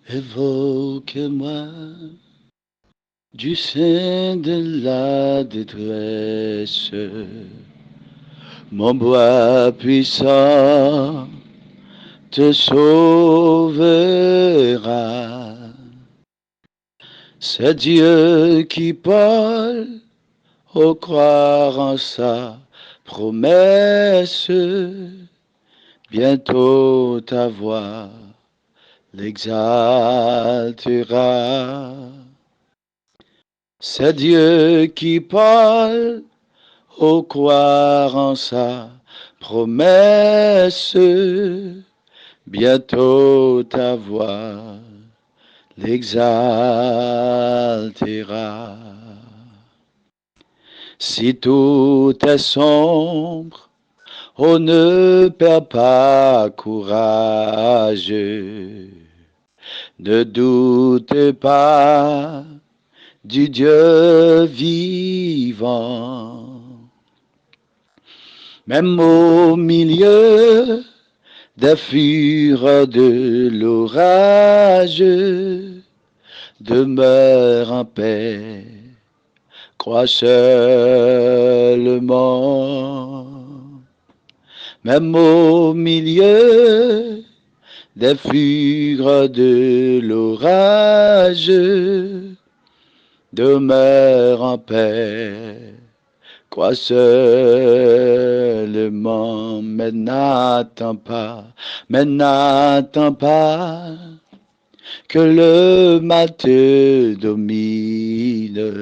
Évoquez-moi du sein de la détresse, mon bois puissant te sauvera. C'est Dieu qui parle, au croire en sa promesse, bientôt ta voix l'exaltera. C'est Dieu qui parle, au croire en sa promesse, bientôt ta voix l'exaltera. Si tout est sombre, on ne perd pas courage. Ne doute pas du Dieu vivant. Même au milieu des fureurs de l'orage, demeure en paix, crois seulement. Même au milieu des fureurs de l'orage, demeure en paix, crois seulement, mais n'attends pas que le mal te domine,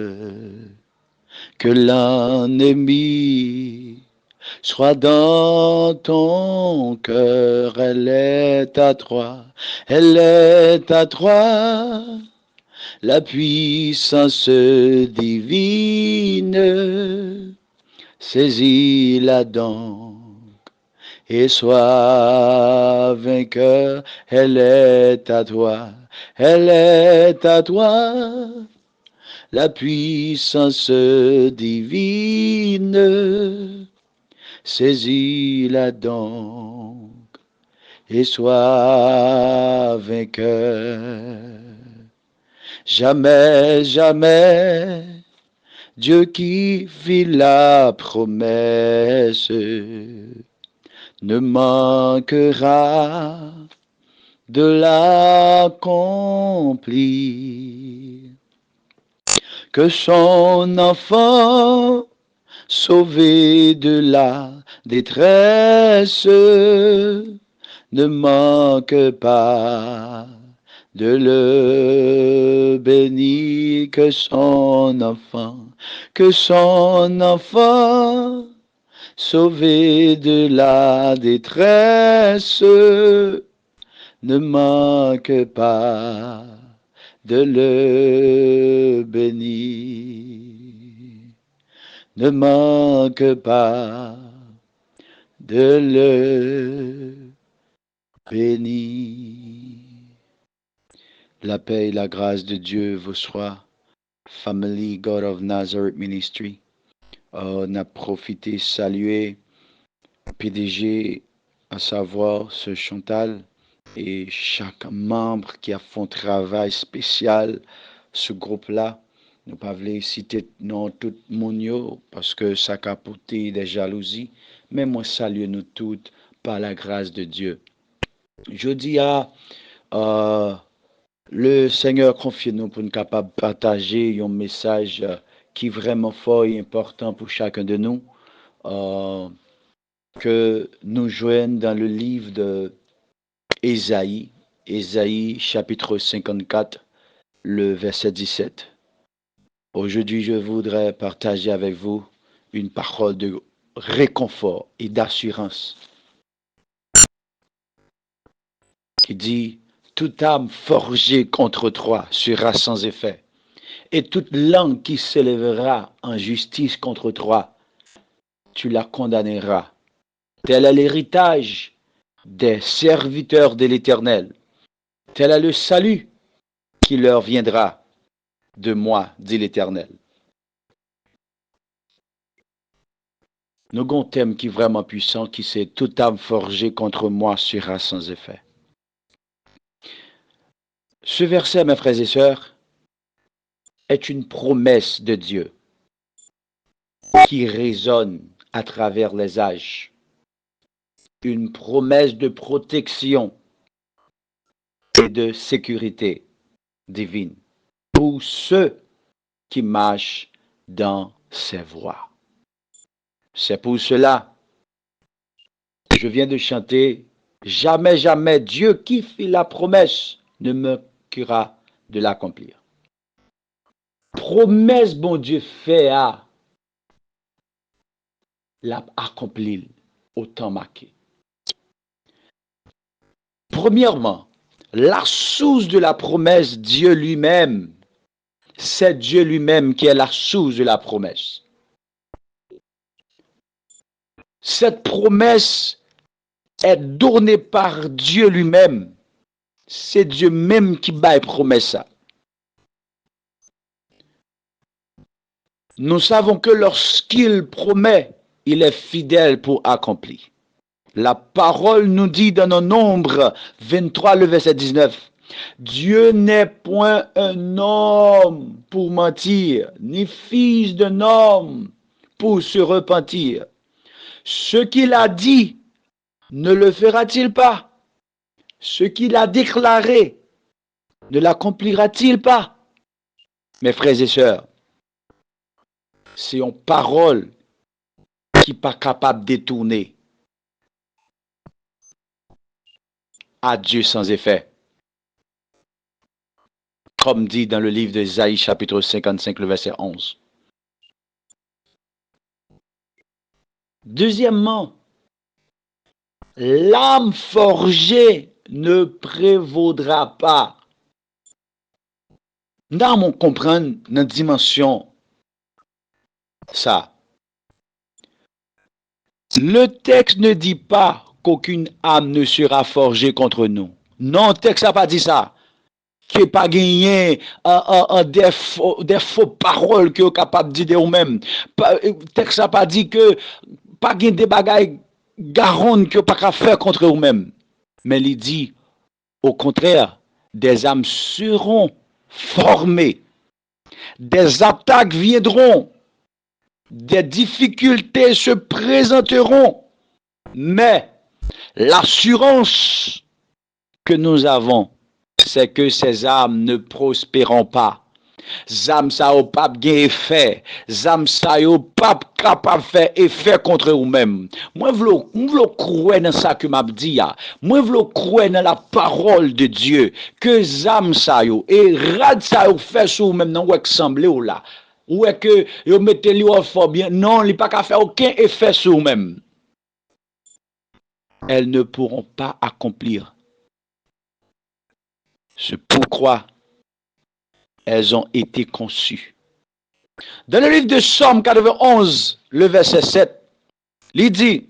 que l'ennemi soit dans ton cœur. Elle est à toi, la puissance divine. Saisis-la donc et sois vainqueur. Elle est à toi, la puissance divine. Saisis-la donc et sois vainqueur. Jamais, jamais, Dieu qui fit la promesse ne manquera de l'accomplir. Que son enfant, sauvé de la détresse, ne manque pas de le bénir. Que son enfant, sauvé de la détresse, ne manque pas de le bénir. Ne manque pas de le bénir. La paix et la grâce de Dieu vous soit. Family God of Nazareth Ministry. On a profité saluer PDG, à savoir ce Chantal, et chaque membre qui a fait un travail spécial, ce groupe-là. Nous ne pouvons pas citer non tout le monde parce que ça a capoté des jalousies, mais moi salue nous toutes par la grâce de Dieu. Je dis à le Seigneur confie nous pour nous capables de partager un message qui est vraiment fort et important pour chacun de nous, euh, que nous joignons dans le livre de Ésaïe, Ésaïe chapitre 54, le verset 17. Aujourd'hui, je voudrais partager avec vous une parole de réconfort et d'assurance qui dit, toute âme forgée contre toi sera sans effet, et toute langue qui s'élèvera en justice contre toi, tu la condamneras. Tel est l'héritage des serviteurs de l'Éternel. Tel est le salut qui leur viendra de moi, dit l'Éternel. Nous avons un thème qui est vraiment puissant, qui c'est toute âme forgée contre moi sera sans effet. Ce verset, mes frères et sœurs, est une promesse de Dieu qui résonne à travers les âges. Une promesse de protection et de sécurité divine pour ceux qui marchent dans ses voies. C'est pour cela que je viens de chanter « Jamais, jamais Dieu qui fit la promesse ne manquera de l'accomplir ». Promesse bon Dieu fait à l'accomplir au temps marqué. Premièrement, la source de la promesse, Dieu lui-même, c'est Dieu lui-même qui est la source de la promesse. Cette promesse est donnée par Dieu lui-même. C'est Dieu même qui baille promesse. Nous savons que lorsqu'il promet, il est fidèle pour accomplir. La parole nous dit dans nos Nombres 23, le verset 19, Dieu n'est point un homme pour mentir, ni fils d'un homme pour se repentir. Ce qu'il a dit, ne le fera-t-il pas? Ce qu'il a déclaré, ne l'accomplira-t-il pas? Mes frères et sœurs, c'est une parole qui n'est pas capable de détourner à Dieu sans effet. Comme dit dans le livre d'Ésaïe, chapitre 55, le verset 11. Deuxièmement, l'âme forgée ne prévaudra pas. Nous on comprendre dans dimension ça. Le texte ne dit pas qu'aucune âme ne sera forgée contre nous. Non, le texte n'a pas dit ça. Qui n'est pas gagné des faux paroles qui sont capables de dire eux-mêmes. Le texte n'a pas dit que pas gagné des bagailles garonnes que pas qu'à faire contre eux-mêmes. Mais il dit, au contraire, des âmes seront formées. Des attaques viendront. Des difficultés se présenteront. Mais l'assurance que nous avons, c'est que ces âmes ne prospéreront pas. Zam ça ou pas bien effet, zam ça ou pas capable faire effet contre vous-même. Moi v'lo croire dans ça que m'a dit ya. Moi v'lo croire dans la parole de Dieu que zam ça yo et rad ça ou fait sur vous-même non ou semblé ou là. Ou est que yo mettez li au fort bien. Non, il pas qu'à faire aucun effet sur vous-même. Elles ne pourront pas accomplir ce pourquoi elles ont été conçues. Dans le livre de Somme 91, le verset 7, il dit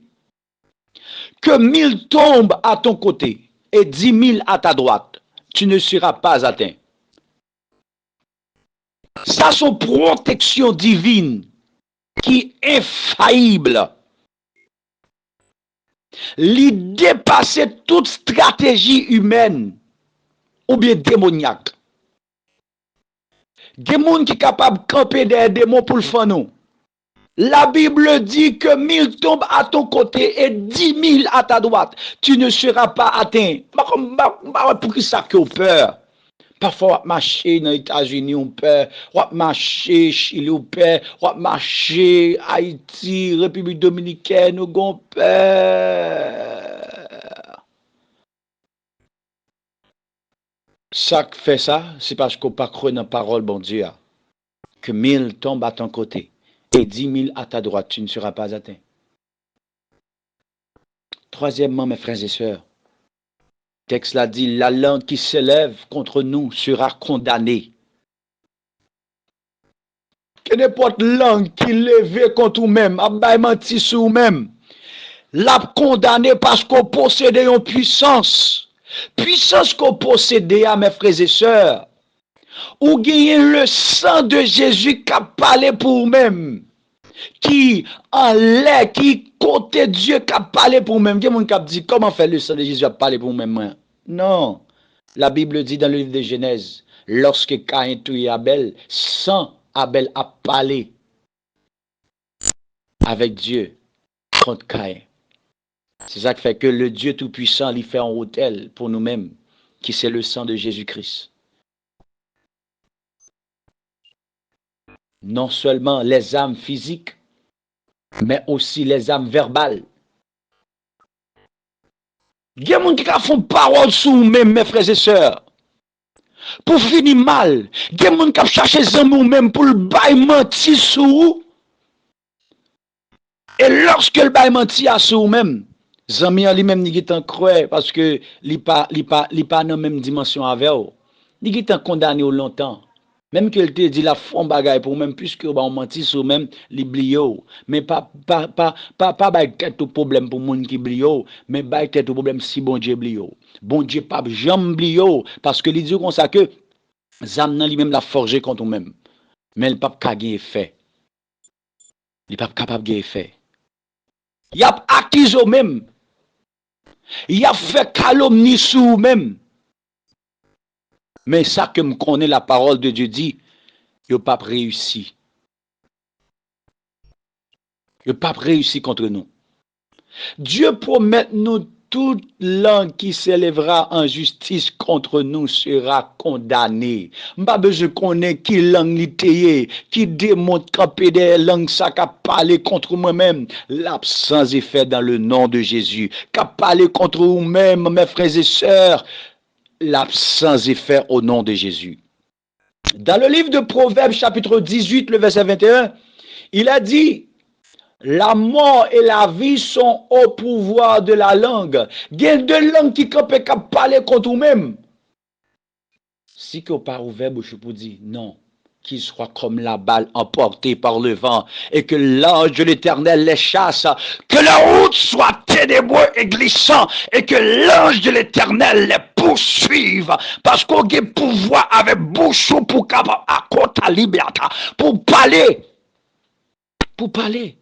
que 1000 tombent à ton côté et 10 000 à ta droite, tu ne seras pas atteint. Ça, c'est une protection divine qui est infaillible. Il dépasse toute stratégie humaine ou bien démoniaque. Des gens qui sont capables de camper des démons pour le faire nous. La Bible dit que 1000 tombent à ton côté et 10 000 à ta droite. Tu ne seras pas atteint. Pour qui ça que peur? Parfois, on marcher dans les États-Unis, on peur. On marcher Chili, on peur. On marcher Haïti, République Dominicaine, on avons peur. Ça fait ça, c'est parce qu'on pas cru dans la parole, bon Dieu. Que 1000 tombent à ton côté et 10 000 à ta droite, tu ne seras pas atteint. Troisièmement, mes frères et sœurs, le texte l'a dit, la langue qui s'élève contre nous sera condamnée. Que n'importe langue qui lève contre nous-mêmes, a menti sur nous-mêmes, l'a condamné parce qu'on possédait une puissance. Puissance qu'on possédait, mes frères et sœurs. Ou gagnez le sang de Jésus qui a parlé pour vous-même. Qui en l'air, qui côté Dieu qui a parlé pour vous-même. Il y a des gens qui dit comment faire le sang de Jésus a parlé pour vous-même. Non. La Bible dit dans le livre de Genèse, lorsque Caïn tue Abel, sans Abel a parlé avec Dieu contre Caïn. C'est ça qui fait que le Dieu Tout-Puissant lui fait un autel pour nous-mêmes, qui c'est le sang de Jésus-Christ. Non seulement les âmes physiques, mais aussi les âmes verbales. Il y a des gens qui font parole sur vous-même, mes frères et sœurs. Pour finir mal, il y a des gens qui cherchent les amis vous-même pour le bail mentir sur vous. Et lorsque le bail mentir sur vous-même, les amis lui-même n'y sont croix parce que il pas dans la même dimension avec vous. Ils sont condamnés longtemps. Même qu'elle te dit la fond bagaille pour même puisque on menti sur même les blio mais pas tête au problème pour monde qui blio mais ba tête au problème si bon Dieu blio bon Dieu pas jamais blio parce que il dit comme ça que zam nan lui même la forger contre nous-même mais il pas gagner effet il pas capable gagner effet il a accusé au même il a fait calomnie sur même mais ça que me connaît la parole de Dieu dit il pas réussi. Il n'a pas réussi contre nous. Dieu promet nous toute langue qui s'élèvera en justice contre nous sera condamnée. Pas besoin connaître qui langue littéraire, qui démontre camper des langues ça qu'a parlé contre moi-même. L'absence est fait dans le nom de Jésus. Qu'a parlé contre vous-même, mes frères et sœurs. L'absence est fait au nom de Jésus. Dans le livre de Proverbes, chapitre 18, le verset 21, il a dit, la mort et la vie sont au pouvoir de la langue. Il y a deux langues qui peuvent parler contre vous-même. Si que par ouvert bouche pour dire non, qu'il soit comme la balle emportée par le vent et que l'ange de l'Éternel les chasse, que la route soit ténébreux et glissant et que l'ange de l'Éternel les poursuive parce qu'on a pouvoir avec bouche pour capable à côté à liberté pour parler. Pour parler.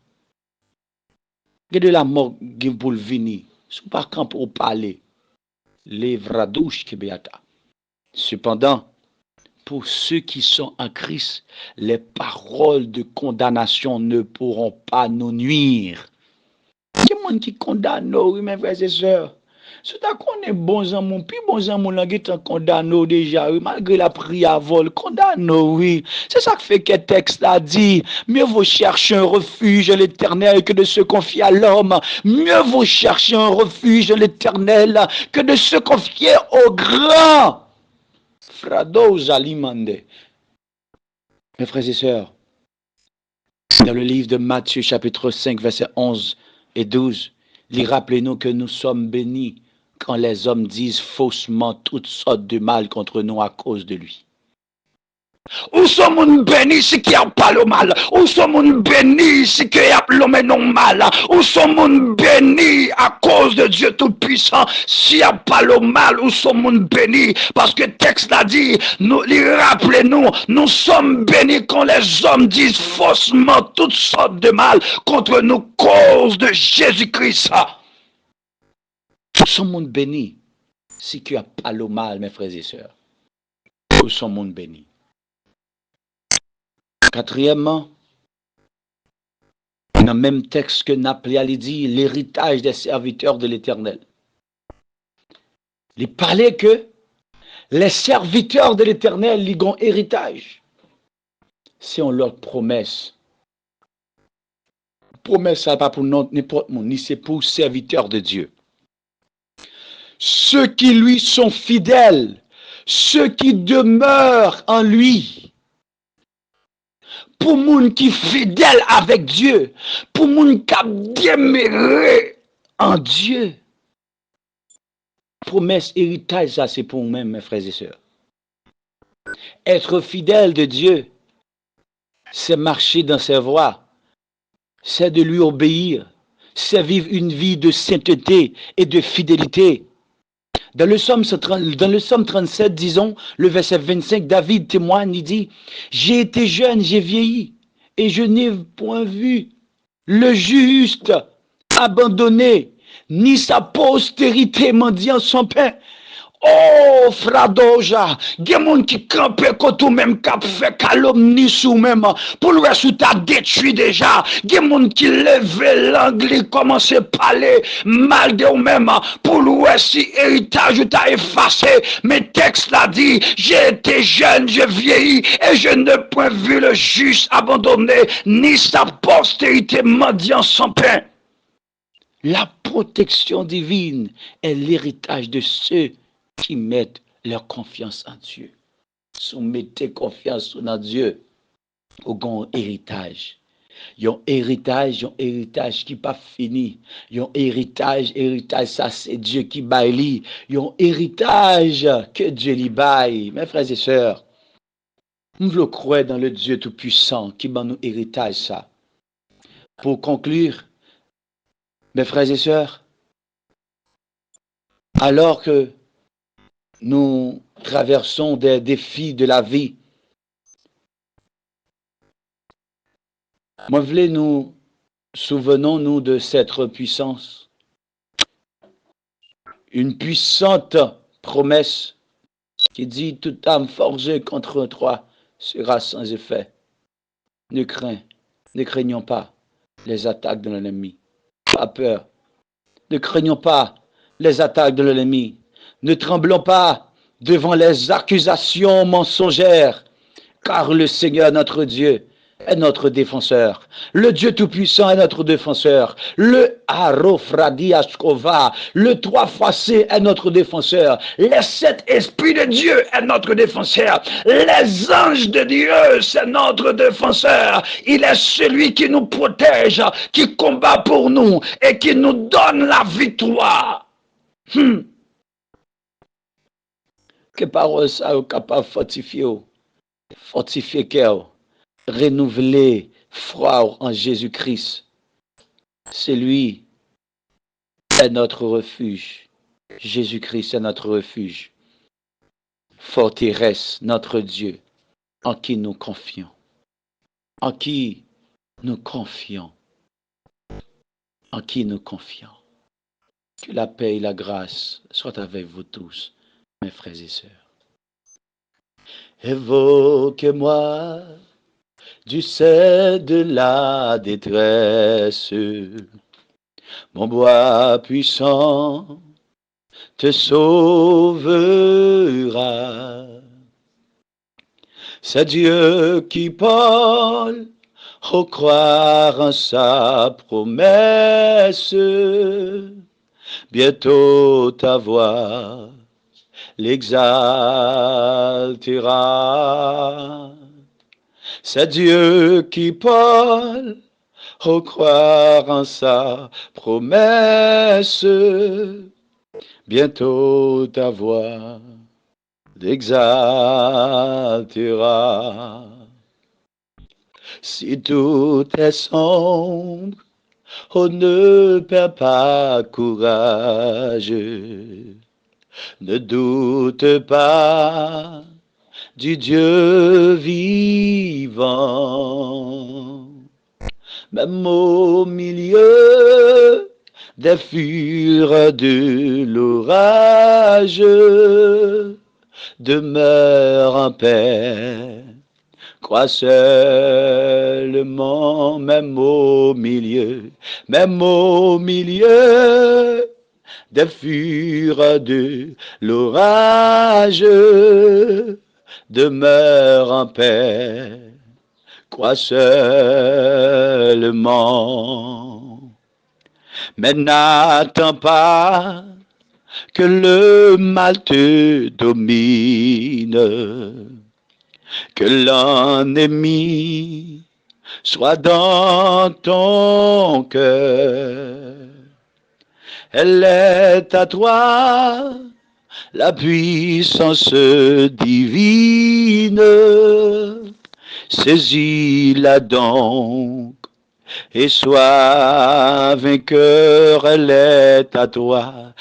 Il y a de la mort qui pour venir. Ce n'est pas quand pour parler. Les vradouches qui béata. Cependant, pour ceux qui sont en Christ, les paroles de condamnation ne pourront pas nous nuire. Il y a des gens qui condamnent, oui, mes frères et sœurs. Si tu connais bons amours, puis bons amours, là, qui sont condamnés déjà, oui, malgré la prière à vol, condamnés, oui. C'est ça que fait que le texte a dit, mieux vaut chercher un refuge à l'Éternel que de se confier à l'homme. Mieux vaut chercher un refuge à l'Éternel que de se confier au grand. Frados alimande. Mes frères et sœurs, dans le livre de Matthieu, chapitre 5, versets 11 et 12, rappelez-nous que nous sommes bénis quand les hommes disent faussement toutes sortes de mal contre nous à cause de lui. Où sommes-nous bénis si qui a pas le mal? Où sommes-nous bénis si qui a l'homme non mal? Où sommes-nous bénis à cause de Dieu Tout-Puissant s'il n'y a pas le mal? Où sommes-nous bénis? Parce que le texte a dit, rappelez-nous, nous sommes bénis quand les hommes disent faussement toutes sortes de mal contre nous, cause de Jésus-Christ. Où sommes-nous bénis si qui a pas le mal, mes frères et sœurs? Où sommes-nous bénis? Quatrièmement, dans le même texte que Napoli dit, l'héritage des serviteurs de l'Éternel. Il parlait que les serviteurs de l'Éternel, ils ont héritage. C'est on leur promesse. Promesse, ça n'est pas pour n'importe qui, ni c'est pour serviteurs de Dieu. Ceux qui lui sont fidèles, ceux qui demeurent en lui. Pour moun qui fidèle avec Dieu, pour moun qui demeuré en Dieu. Promesse, héritage, ça c'est pour nous-mêmes, mes frères et sœurs. Être fidèle de Dieu, c'est marcher dans ses voies, c'est de lui obéir, c'est vivre une vie de sainteté et de fidélité. Dans le Psaume 37, disons, le verset 25, David témoigne, il dit, « J'ai été jeune, j'ai vieilli, et je n'ai point vu le juste abandonné, ni sa postérité mendiant son pain. » Oh, Fradoja, gen moun qui campe kotou même k'ap fait calomnie sou même pour le reste t'a détruit déjà. Gen moun qui leve l'angle commence à parler mal de ou même pour le reste si héritage ou t'a effacé. Mais texte l'a dit, j'ai été jeune, j'ai vieilli et je n'ai point vu le juste abandonné ni sa postérité mendiant sans pain. La protection divine est l'héritage de ceux qui mettent leur confiance en Dieu. Si vous mettez confiance en Dieu, vous avez un héritage. Un héritage qui n'est pas fini. Un héritage, ça c'est Dieu qui baille. Un héritage que Dieu lui baille. Mes frères et sœurs, nous voulons croire dans le Dieu Tout-Puissant qui m'a nous héritage ça. Pour conclure, mes frères et sœurs, alors que nous traversons des défis de la vie, moi, voulais nous souvenons-nous de cette puissance. Une puissante promesse qui dit toute âme forgée contre toi sera sans effet. Ne craignons pas les attaques de l'ennemi. Pas peur. Ne craignons pas les attaques de l'ennemi. Ne tremblons pas devant les accusations mensongères, car le Seigneur notre Dieu est notre défenseur. Le Dieu Tout-Puissant est notre défenseur. Le Arofradi Ashkova, le 3 fois C est notre défenseur. Les 7 esprits de Dieu est notre défenseur. Les anges de Dieu, c'est notre défenseur. Il est celui qui nous protège, qui combat pour nous et qui nous donne la victoire. Que parole ça est capable de fortifier cœur. Renouveler foi en Jésus-Christ. C'est lui est notre refuge. Jésus-Christ est notre refuge. Forteresse, notre Dieu, en qui nous confions. En qui nous confions. En qui nous confions. Que la paix et la grâce soient avec vous tous, mes frères et sœurs. Évoquez-moi du sein de la détresse, mon bois puissant te sauvera. C'est Dieu qui parle, au croire en sa promesse, bientôt ta voix l'exaltera. C'est Dieu qui parle, au croire en sa promesse, bientôt ta voix l'exaltera. Si tout est sombre, oh ne perds pas courage, ne doute pas du Dieu vivant. Même au milieu des fureurs de l'orage, demeure en paix. Crois seulement, même au milieu des fureurs de l'orage, demeure en paix. Crois seulement. Mais n'attends pas que le mal te domine, que l'ennemi soit dans ton cœur. Elle est à toi, la puissance divine. Saisis-la donc et sois vainqueur. Elle est à toi,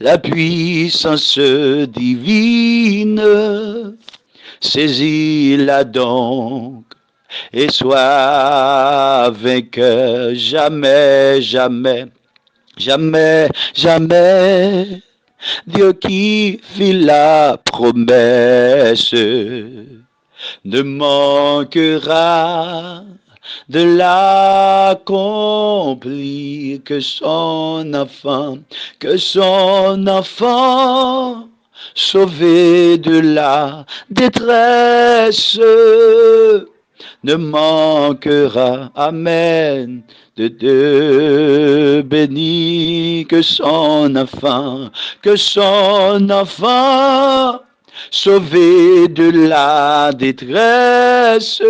la puissance divine. Saisis-la donc et sois vainqueur. Jamais Jamais, jamais, Dieu qui fit la promesse ne manquera de l'accomplir que son enfant, sauvé de la détresse, ne manquera, amen, de Dieu béni que son enfant, sauvé de la détresse,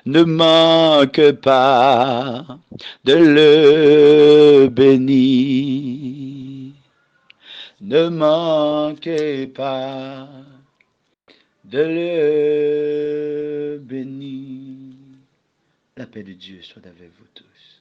ne manque pas de le bénir. Ne manquez pas de le bénir. La paix de Dieu soit avec vous tous.